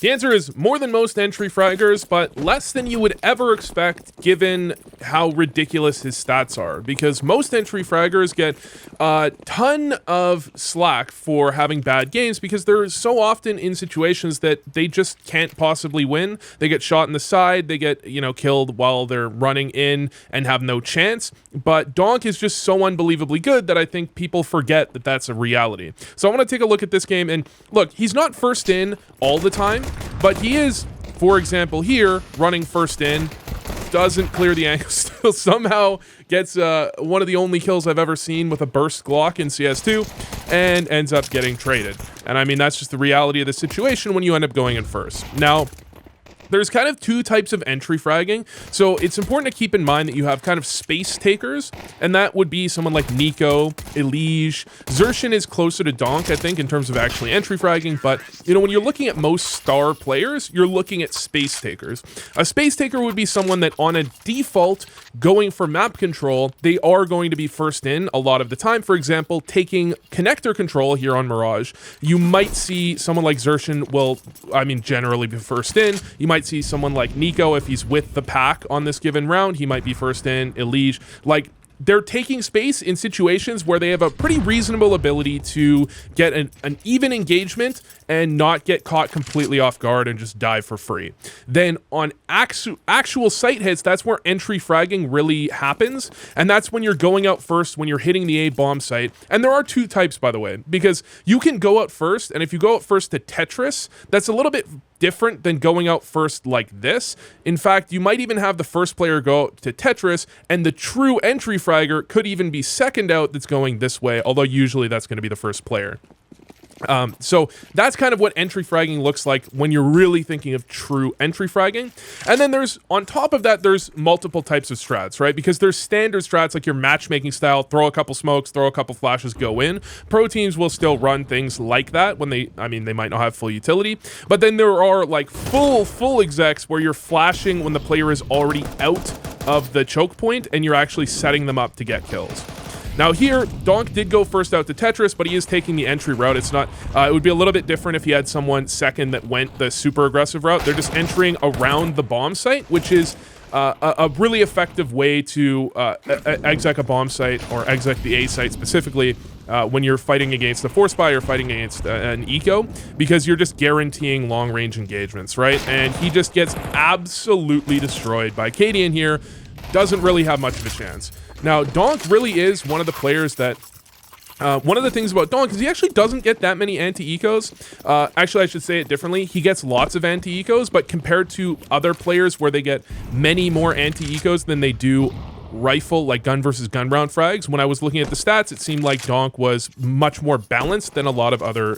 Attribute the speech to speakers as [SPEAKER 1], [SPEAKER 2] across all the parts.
[SPEAKER 1] The answer is more than most entry fraggers, but less than you would ever expect given how ridiculous his stats are. Because most entry fraggers get a ton of slack for having bad games because they're so often in situations that they just can't possibly win. They get shot in the side, they get, killed while they're running in and have no chance. But DONK is just so unbelievably good that I think people forget that that's a reality. So I want to take a look at this game, and look, he's not first in all the time, but he is, for example, here, running first in, doesn't clear the angle, still somehow gets one of the only kills I've ever seen with a burst Glock in CS2, and ends up getting traded. And I mean, that's just the reality of the situation when you end up going in first. Now, there's kind of two types of entry fragging, so it's important to keep in mind that you have kind of space takers, and that would be someone like Nico, Elige. Zershin is closer to DONK, I think, in terms of actually entry fragging, but, when you're looking at most star players, you're looking at space takers. A space taker would be someone that, on a default, going for map control, they are going to be first in a lot of the time. For example, taking connector control here on Mirage, you might see someone like Zershin generally be first in. You might see someone like Nico, if he's with the pack on this given round, he might be first in. Elige, they're taking space in situations where they have a pretty reasonable ability to get an even engagement and not get caught completely off guard and just die for free. Then on actual site hits, that's where entry fragging really happens, and that's when you're going out first, when you're hitting the A bomb site. And there are two types, by the way, because you can go out first, and if you go out first to Tetris, that's a little bit different than going out first like this. In fact, you might even have the first player go out to Tetris, and the true entry fragger could even be second out that's going this way, although usually that's going to be the first player. So that's kind of what entry fragging looks like when you're really thinking of true entry fragging. And then on top of that, there's multiple types of strats, right? Because there's standard strats like your matchmaking style, throw a couple smokes, throw a couple flashes, go in. Pro teams will still run things like that when they might not have full utility. But then there are like full execs where you're flashing when the player is already out of the choke point and you're actually setting them up to get kills. Now here, DONK did go first out to Tetris, but he is taking the entry route. It's not, it would be a little bit different if he had someone second that went the super aggressive route. They're just entering around the bomb site, which is a really effective way to exec a bomb site, or exec the A site specifically, when you're fighting against a force buy or fighting against an eco, because you're just guaranteeing long range engagements, right? And he just gets absolutely destroyed by Cadian here. Doesn't really have much of a chance. Now, DONK really is one of the players that, one of the things about DONK is he actually doesn't get that many anti-ecos. Actually, I should say it differently. He gets lots of anti-ecos, but compared to other players where they get many more anti-ecos than they do rifle, like gun versus gun round frags, when I was looking at the stats, it seemed like DONK was much more balanced than a lot of other,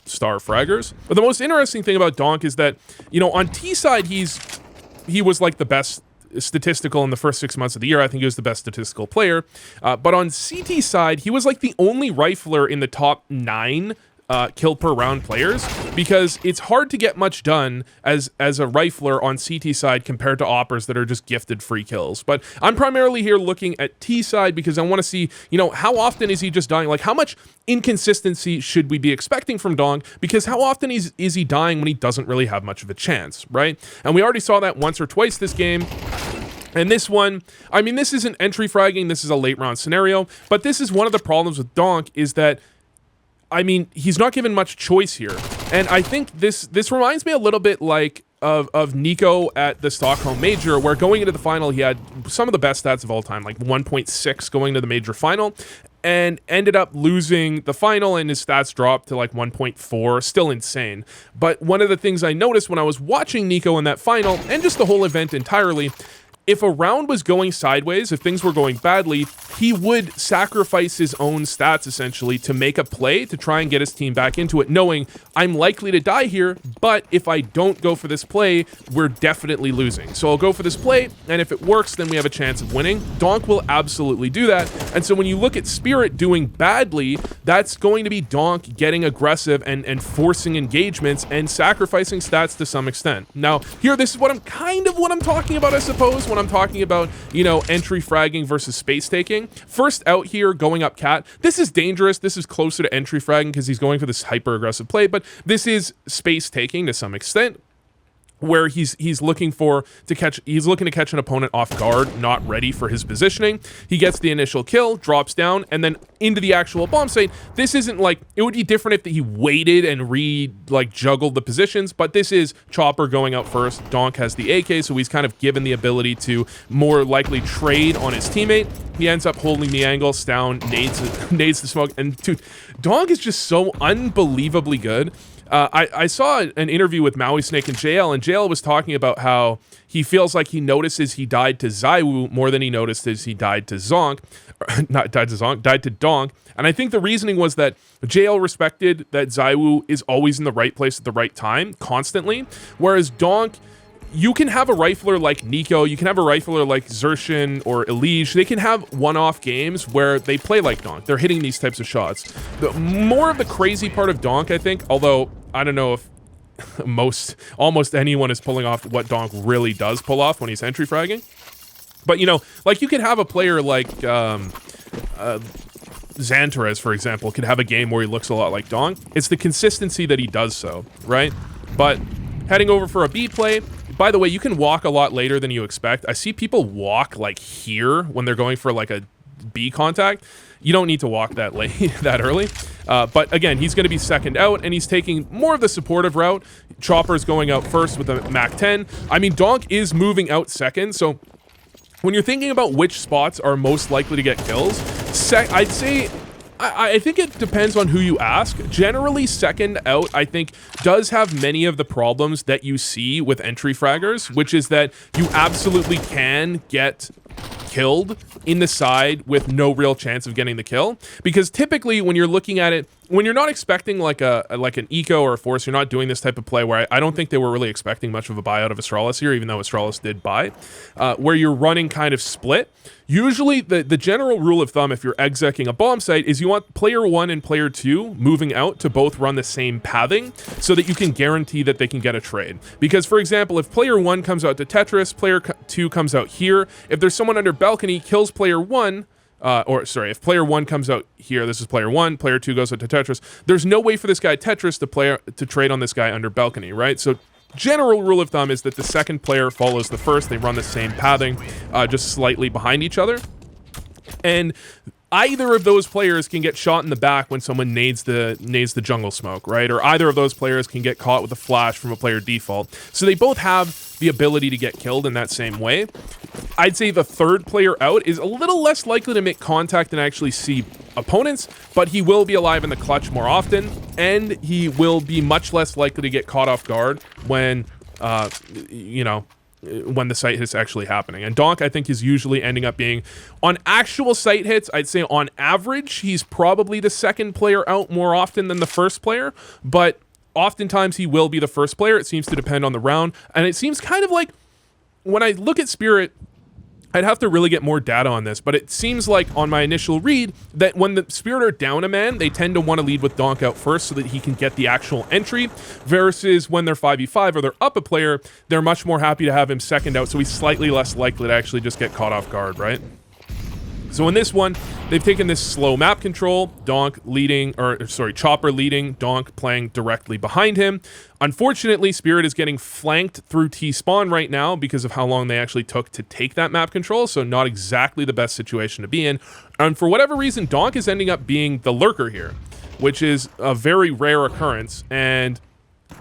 [SPEAKER 1] star fraggers. But the most interesting thing about DONK is that, on T side, he was like the best statistical in the first 6 months of the year. I think he was the best statistical player. But on CT side, he was like the only rifler in the top 9 kill per round players, because it's hard to get much done as a rifler on CT side compared to oppers that are just gifted free kills. But I'm primarily here looking at T side because I want to see, how often is he just dying? Like, how much inconsistency should we be expecting from DONK? Because how often is he dying when he doesn't really have much of a chance, right? And we already saw that once or twice this game. And this one, this isn't entry fragging, this is a late round scenario, but this is one of the problems with DONK is that he's not given much choice here. And I think this reminds me a little bit like of Nico at the Stockholm Major, where going into the final, he had some of the best stats of all time, like 1.6 going to the Major final, and ended up losing the final, and his stats dropped to like 1.4, still insane. But one of the things I noticed when I was watching Nico in that final, and just the whole event entirely, if a round was going sideways, if things were going badly, he would sacrifice his own stats essentially to make a play to try and get his team back into it, knowing I'm likely to die here, but if I don't go for this play, we're definitely losing. So I'll go for this play, and if it works, then we have a chance of winning. DONK will absolutely do that. And so when you look at Spirit doing badly, that's going to be DONK getting aggressive and forcing engagements and sacrificing stats to some extent. Now, here, this is what I'm talking about, I suppose, when when I'm talking about, you know, entry fragging versus space taking. First out here, going up cat. This is dangerous. This is closer to entry fragging because he's going for this hyper aggressive play, but this is space taking to some extent, where he's looking to catch an opponent off guard, not ready for his positioning. He gets the initial kill, drops down, and then into the actual bomb site. This isn't like, it would be different if he waited and juggled the positions, but this is Chopper going out first. Donk has the AK, so he's kind of given the ability to more likely trade on his teammate. He ends up holding the angle, down, nades the smoke, and dude, Donk is just so unbelievably good. I saw an interview with Maui Snake and JL, and JL was talking about how he feels like he notices he died to Zaiwu more than he notices he died to Zonk. Died to Donk. And I think the reasoning was that JL respected that Zaiwu is always in the right place at the right time, constantly, whereas Donk, you can have a rifler like Nico, you can have a rifler like Zershin or Elige. They can have one-off games where they play like Donk. They're hitting these types of shots. More of the crazy part of Donk, I think, although I don't know if almost anyone is pulling off what Donk really does pull off when he's entry fragging. But, you know, like you could have a player like Xantares, for example, could have a game where he looks a lot like Donk. It's the consistency that he does so, right? But heading over for a B play. By the way, you can walk a lot later than you expect. I see people walk like here when they're going for like a B contact. You don't need to walk that late, that early. But again, he's going to be second out, and he's taking more of the supportive route. Chopper's going out first with a Mac 10. I mean, Donk is moving out second, so when you're thinking about which spots are most likely to get kills, I'd say I think it depends on who you ask. Generally, second out, I think, does have many of the problems that you see with entry fraggers, which is that you absolutely can get killed in the side with no real chance of getting the kill. Because typically, when you're looking at it, when you're not expecting like an eco or a force, you're not doing this type of play where I don't think they were really expecting much of a buyout of Astralis here, even though Astralis did buy, where you're running kind of split. Usually, the general rule of thumb, if you're execing a bomb site, is you want player 1 and player 2 moving out to both run the same pathing so that you can guarantee that they can get a trade. Because, for example, if player 1 comes out to Tetris, player 2 comes out here, if there's someone under balcony, kills player 1, if player 1 comes out here, this is player 1, player 2 goes out to Tetris, there's no way for this guy Tetris to trade on this guy under balcony, right? So general rule of thumb is that the second player follows the first. They run the same pathing, just slightly behind each other. And either of those players can get shot in the back when someone nades the jungle smoke, right? Or either of those players can get caught with a flash from a player default. So they both have the ability to get killed in that same way. I'd say the third player out is a little less likely to make contact and actually see opponents, but he will be alive in the clutch more often, and he will be much less likely to get caught off guard when, when the site hit's actually happening. And Donk, I think, is usually ending up being, on actual site hits, I'd say on average, he's probably the second player out more often than the first player, but oftentimes he will be the first player. It seems to depend on the round, and it seems kind of like, when I look at Spirit, I'd have to really get more data on this, but it seems like on my initial read that when the Spirit are down a man, they tend to want to lead with Donk out first so that he can get the actual entry, versus when they're 5v5 or they're up a player, they're much more happy to have him second out, so he's slightly less likely to actually just get caught off guard, right? So in this one, they've taken this slow map control, Chopper leading, Donk playing directly behind him. Unfortunately, Spirit is getting flanked through T-spawn right now because of how long they actually took to take that map control, so not exactly the best situation to be in. And for whatever reason, Donk is ending up being the lurker here, which is a very rare occurrence, and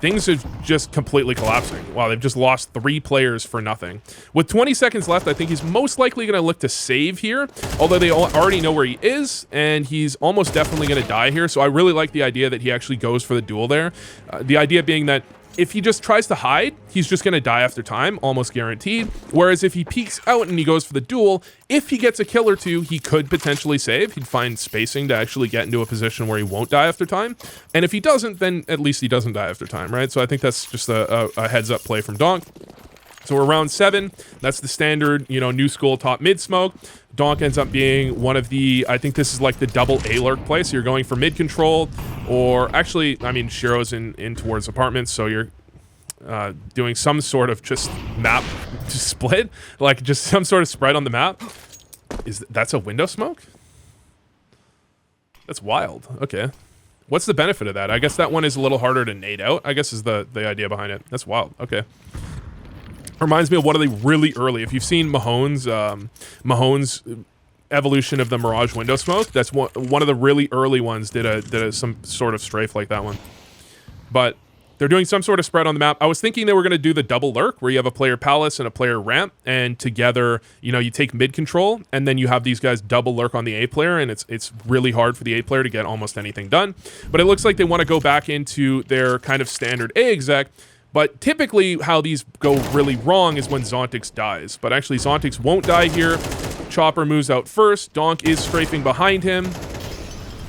[SPEAKER 1] things are just completely collapsing. Wow, they've just lost 3 players for nothing. With 20 seconds left, I think he's most likely going to look to save here, although they already know where he is, and he's almost definitely going to die here, so I really like the idea that he actually goes for the duel there. The idea being that if he just tries to hide, he's just going to die after time, almost guaranteed. Whereas if he peeks out and he goes for the duel, if he gets a kill or two, he could potentially save. He'd find spacing to actually get into a position where he won't die after time. And if he doesn't, then at least he doesn't die after time, right? So I think that's just a heads-up play from Donk. So we're round 7. That's the standard, new school top mid smoke. Donk ends up being one of the, I think this is like the double A lurk play. So you're going for mid control, or actually, I mean, Shiro's in towards apartments. So you're doing some sort of just map split, like just some sort of spread on the map. That's a window smoke? That's wild. Okay. What's the benefit of that? I guess that one is a little harder to nade out, I guess is the idea behind it. That's wild. Okay. Reminds me of one of the really early, if you've seen Mahone's evolution of the Mirage window smoke, that's one of the really early ones did some sort of strafe like that one. But they're doing some sort of spread on the map. I was thinking they were going to do the double lurk, where you have a player palace and a player ramp, and together, you know, you take mid control, and then you have these guys double lurk on the A player, and it's really hard for the A player to get almost anything done. But it looks like they want to go back into their kind of standard A exec. But typically, how these go really wrong is when Zontix dies. But actually, Zontix won't die here. Chopper moves out first. Donk is strafing behind him.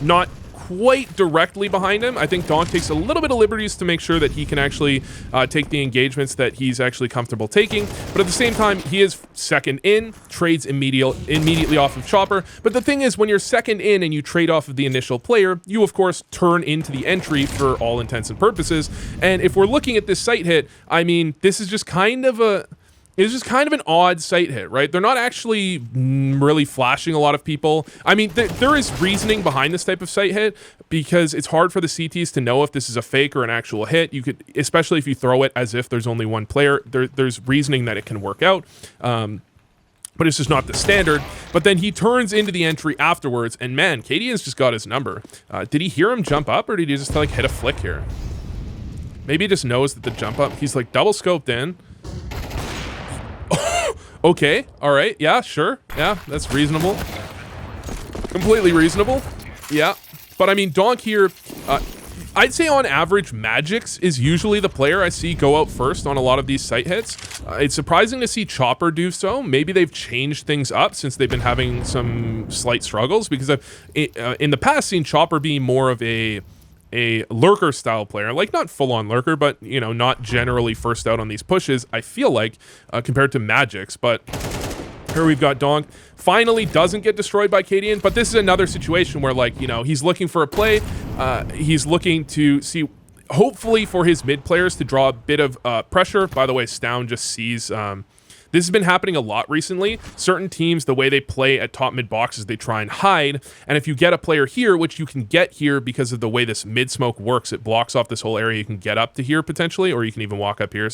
[SPEAKER 1] Not quite directly behind him. I think Donk takes a little bit of liberties to make sure that he can actually take the engagements that he's actually comfortable taking. But at the same time, he is second in, trades immediately off of Chopper. But the thing is, when you're second in and you trade off of the initial player, you of course turn into the entry for all intents and purposes. And if we're looking at this site hit, I mean, this is just kind of it's just kind of an odd site hit, right? They're not actually really flashing a lot of people. I mean, there is reasoning behind this type of site hit, because it's hard for the CTs to know if this is a fake or an actual hit. You could, especially if you throw it as if there's only one player, there's reasoning that it can work out. But it's just not the standard. But then he turns into the entry afterwards, and man, Cadian's just got his number. Did he hear him jump up, or did he just like hit a flick here? Maybe he just knows that the jump up, he's like double scoped in. Okay, all right, yeah, sure, yeah, that's reasonable. Completely reasonable, yeah. But I mean, Donk here, I'd say on average, Magix is usually the player I see go out first on a lot of these site hits. It's surprising to see Chopper do so. Maybe they've changed things up since they've been having some slight struggles, because I've, in the past, seen Chopper be more of a lurker style player, like not full on lurker, but you know, not generally first out on these pushes, I feel like, compared to Magix. But here we've got Donk finally doesn't get destroyed by Cadian, but this is another situation where, like, you know, he's looking for a play, he's looking to see, hopefully for his mid players to draw a bit of pressure. By the way, Stown just sees this has been happening a lot recently. Certain teams, the way they play at top mid boxes, they try and hide. And if you get a player here, which you can get here because of the way this mid smoke works, it blocks off this whole area. You can get up to here potentially, or you can even walk up here.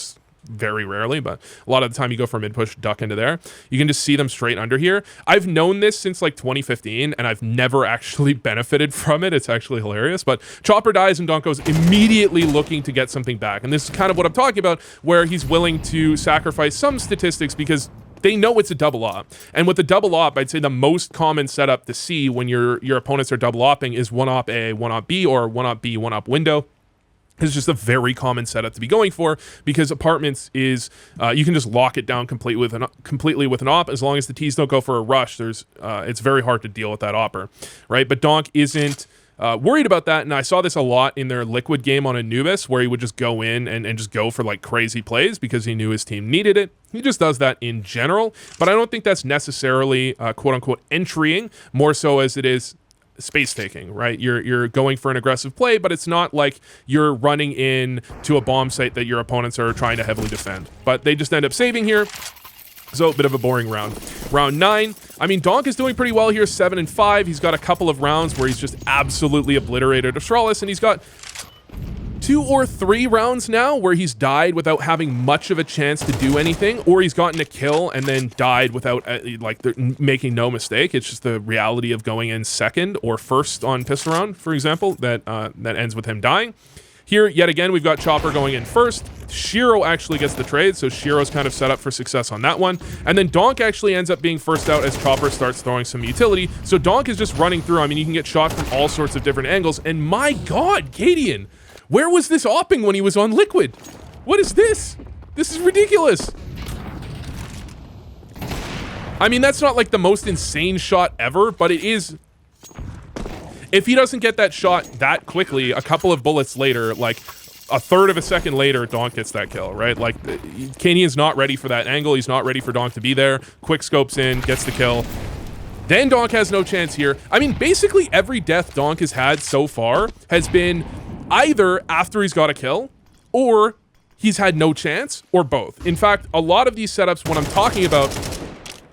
[SPEAKER 1] Very rarely, but a lot of the time you go for a mid push, duck into there. You can just see them straight under here. I've known this since like 2015, and I've never actually benefited from it. It's actually hilarious. But Chopper dies, and Donko's immediately looking to get something back. And this is kind of what I'm talking about, where he's willing to sacrifice some statistics because they know it's a double op. And with the double op, I'd say the most common setup to see when your opponents are double opping is one op A, one op B, or one op B, one op window. It's just a very common setup to be going for, because apartments is you can just lock it down completely with an op. As long as the T's don't go for a rush, it's very hard to deal with that opper, right? But Donk isn't worried about that, and I saw this a lot in their Liquid game on Anubis, where he would just go in and just go for like crazy plays because he knew his team needed it. He just does that in general, but I don't think that's necessarily quote unquote entrying, more so as it is space taking, right? You're going for an aggressive play, but it's not like you're running in to a bomb site that your opponents are trying to heavily defend. But they just end up saving here. So a bit of a boring round. Round 9. I mean, Donk is doing pretty well here, 7 and 5. He's got a couple of rounds where he's just absolutely obliterated Astralis, and he's got 2 or 3 rounds now where he's died without having much of a chance to do anything, or he's gotten a kill and then died without making no mistake. It's just the reality of going in second or first on pistol round, for example, that ends with him dying. Here, yet again, we've got Chopper going in first. Shiro actually gets the trade, so Shiro's kind of set up for success on that one. And then Donk actually ends up being first out as Chopper starts throwing some utility. So Donk is just running through. I mean, you can get shot from all sorts of different angles. And my God, Cadian, where was this opping when he was on Liquid? What is this? This is ridiculous. I mean, that's not like the most insane shot ever, but it is. If he doesn't get that shot that quickly, a couple of bullets later, like a third of a second later, Donk gets that kill, right? Like, Cadian's not ready for that angle. He's not ready for Donk to be there. Quick scopes in, gets the kill. Then Donk has no chance here. I mean, basically every death Donk has had so far has been either after he's got a kill, or he's had no chance, or both. In fact, a lot of these setups, when I'm talking about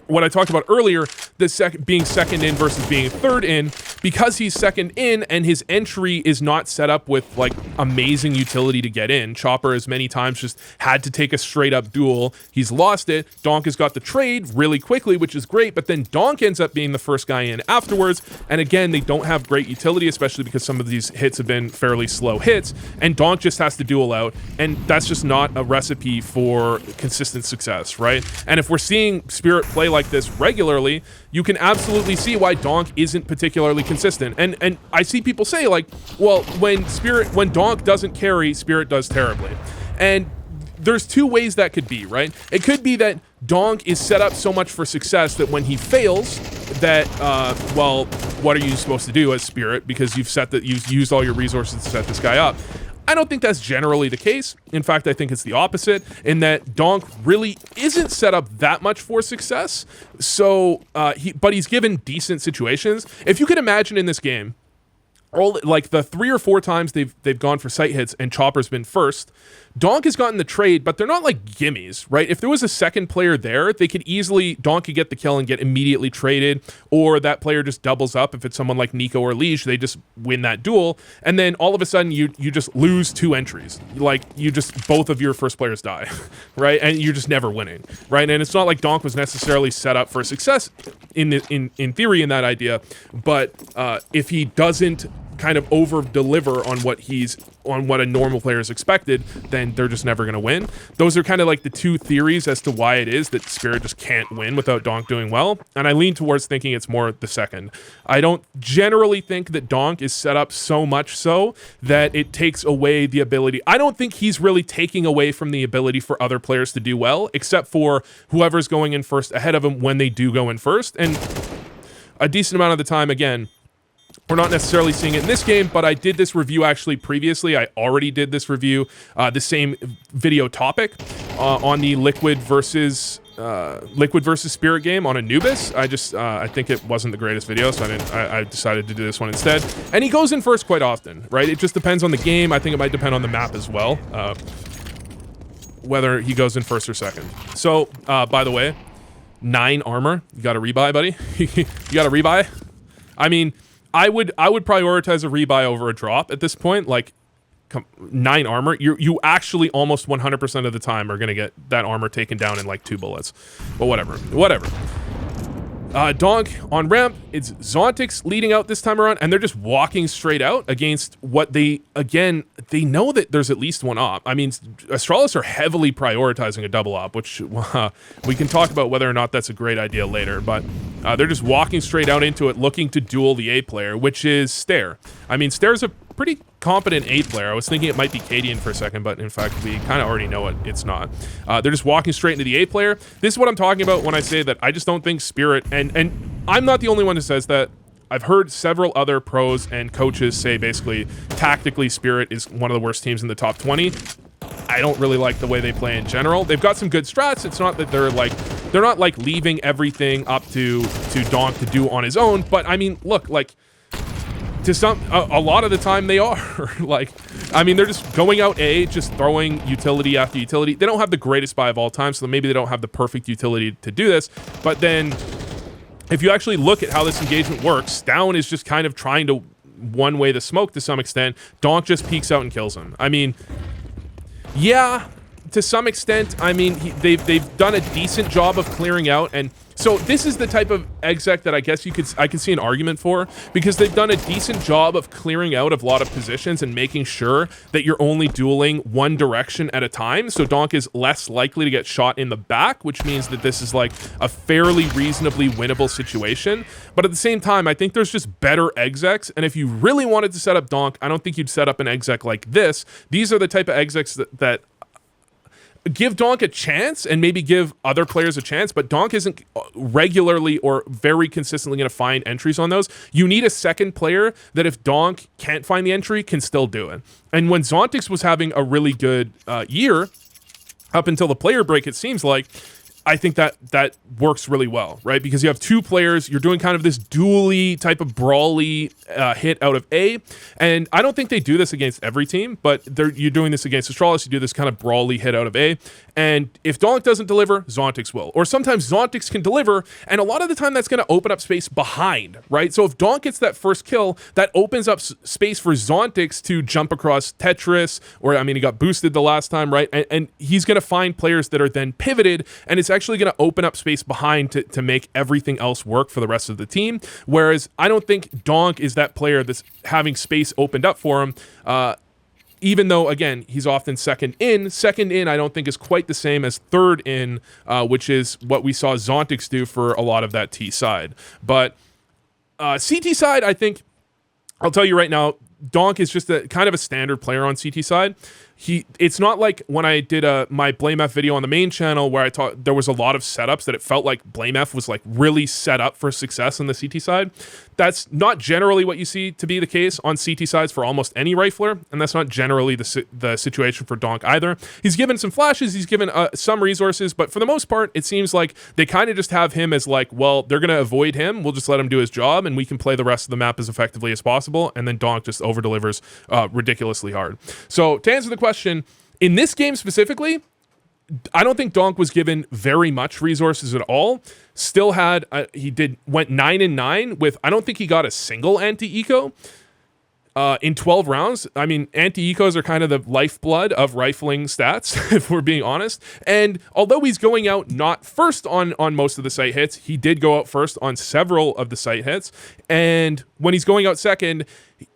[SPEAKER 1] what I talked about earlier, the being second in versus being third in, because he's second in and his entry is not set up with like amazing utility to get in. Chopper has many times just had to take a straight up duel. He's lost it. Donk has got the trade really quickly, which is great, but then Donk ends up being the first guy in afterwards. And again, they don't have great utility, especially because some of these hits have been fairly slow hits, and Donk just has to duel out, and that's just not a recipe for consistent success, right? And if we're seeing Spirit play like this regularly, you can absolutely see why Donk isn't particularly consistent. And I see people say like, well, when Donk doesn't carry, Spirit does terribly. And there's two ways that could be, right? It could be that Donk is set up so much for success that when he fails, that well, what are you supposed to do as Spirit, because you've used all your resources to set this guy up. I don't think that's generally the case. In fact, I think it's the opposite, in that Donk really isn't set up that much for success. So, but he's given decent situations. If you could imagine in this game, like the 3 or 4 times they've gone for sight hits and Chopper's been first, Donk has gotten the trade, but they're not like gimmies, right? If there was a second player there, they could easily, Donk could get the kill and get immediately traded, or that player just doubles up. If it's someone like Nico or Liege, they just win that duel, and then all of a sudden you just lose 2 entries. Like, both of your first players die, right? And you're just never winning, right? And it's not like Donk was necessarily set up for success in theory in that idea, but if he doesn't kind of over deliver on what a normal player is expected, then they're just never going to win. Those are kind of like the two theories as to why it is that Spirit just can't win without Donk doing well, and I lean towards thinking it's more the second. I don't generally think that Donk is set up so much so that it takes away the ability. I don't think he's really taking away from the ability for other players to do well, except for whoever's going in first ahead of him when they do go in first, and a decent amount of the time, again, we're not necessarily seeing it in this game, but I did this review actually previously. I already did this review, the same video topic, on the Liquid versus Spirit game on Anubis. I think it wasn't the greatest video, so I decided to do this one instead. And he goes in first quite often, right? It just depends on the game. I think it might depend on the map as well, whether he goes in first or second. So, by the way, 9 armor. You got a rebuy, buddy? You got a rebuy? I mean, I would prioritize a rebuy over a drop at this point. Like, 9 armor, you actually almost 100% of the time are gonna get that armor taken down in like 2 bullets. But whatever. Donk on ramp, it's Zontix leading out this time around, and they're just walking straight out against what they know that there's at least one op. I mean, Astralis are heavily prioritizing a double op, which we can talk about whether or not that's a great idea later, but they're just walking straight out into it, looking to duel the A player, which is Stair. I mean, Stair's a pretty competent A player. I was thinking it might be Cadian for a second, but in fact, we kind of already know it's not. They're just walking straight into the A player. This is what I'm talking about when I say that I just don't think Spirit, and I'm not the only one who says that. I've heard several other pros and coaches say basically, tactically, Spirit is one of the worst teams in the top 20. I don't really like the way they play in general. They've got some good strats. It's not that they're not like leaving everything up to Donk to do on his own, but I mean, look, like, to a lot of the time they are. Like, I mean, they're just going out A, just throwing utility after utility. They don't have the greatest buy of all time, so maybe they don't have the perfect utility to do this. But then, if you actually look at how this engagement works, Down is just kind of trying to one-way the smoke to some extent. Donk just peeks out and kills him. I mean, yeah, to some extent. I mean, they've done a decent job of clearing out, and so this is the type of exec that I guess I could see an argument for, because they've done a decent job of clearing out of a lot of positions and making sure that you're only dueling one direction at a time. So Donk is less likely to get shot in the back, which means that this is like a fairly reasonably winnable situation. But at the same time, I think there's just better execs. And if you really wanted to set up Donk, I don't think you'd set up an exec like this. These are the type of execs that give Donk a chance and maybe give other players a chance, but Donk isn't regularly or very consistently going to find entries on those. You need a second player that, if Donk can't find the entry, can still do it. And when Zontix was having a really good year, up until the player break, it seems like, I think that works really well, right? Because you have two players, you're doing kind of this dually type of brawly hit out of A, and I don't think they do this against every team, but you're doing this against Astralis, you do this kind of brawly hit out of A, and if Donk doesn't deliver, Zontix will. Or sometimes Zontix can deliver, and a lot of the time that's going to open up space behind, right? So if Donk gets that first kill, that opens up space for Zontix to jump across Tetris, or I mean, he got boosted the last time, right? And he's going to find players that are then pivoted, and it's actually going to open up space behind to make everything else work for the rest of the team. Whereas I don't think Donk is that player that's having space opened up for him. Even though, again, he's often second in. Second in, I don't think is quite the same as third in, which is what we saw Zontix do for a lot of that T side. But CT side, I think, I'll tell you right now, Donk is just a kind of a standard player on CT side. It's not like when I did my Blame F video on the main channel where there was a lot of setups that it felt like Blame F was like really set up for success on the CT side. That's not generally what you see to be the case on CT sides for almost any rifler, and that's not generally the situation for Donk either. He's given some flashes, he's given some resources, but for the most part, it seems like they kind of just have him as like, well, they're going to avoid him, we'll just let him do his job, and we can play the rest of the map as effectively as possible, and then Donk just over-delivers ridiculously hard. So to answer the question, in this game specifically, I don't think Donk was given very much resources at all. Still had, went 9-9 with, I don't think he got a single anti-eco in 12 rounds. I mean, anti-ecos are kind of the lifeblood of rifling stats, if we're being honest. And although he's going out not first on most of the site hits, he did go out first on several of the site hits. And when he's going out second,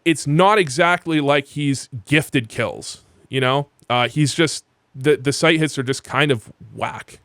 [SPEAKER 1] it's not exactly like he's gifted kills, you know? He's just, the site hits are just kind of whack.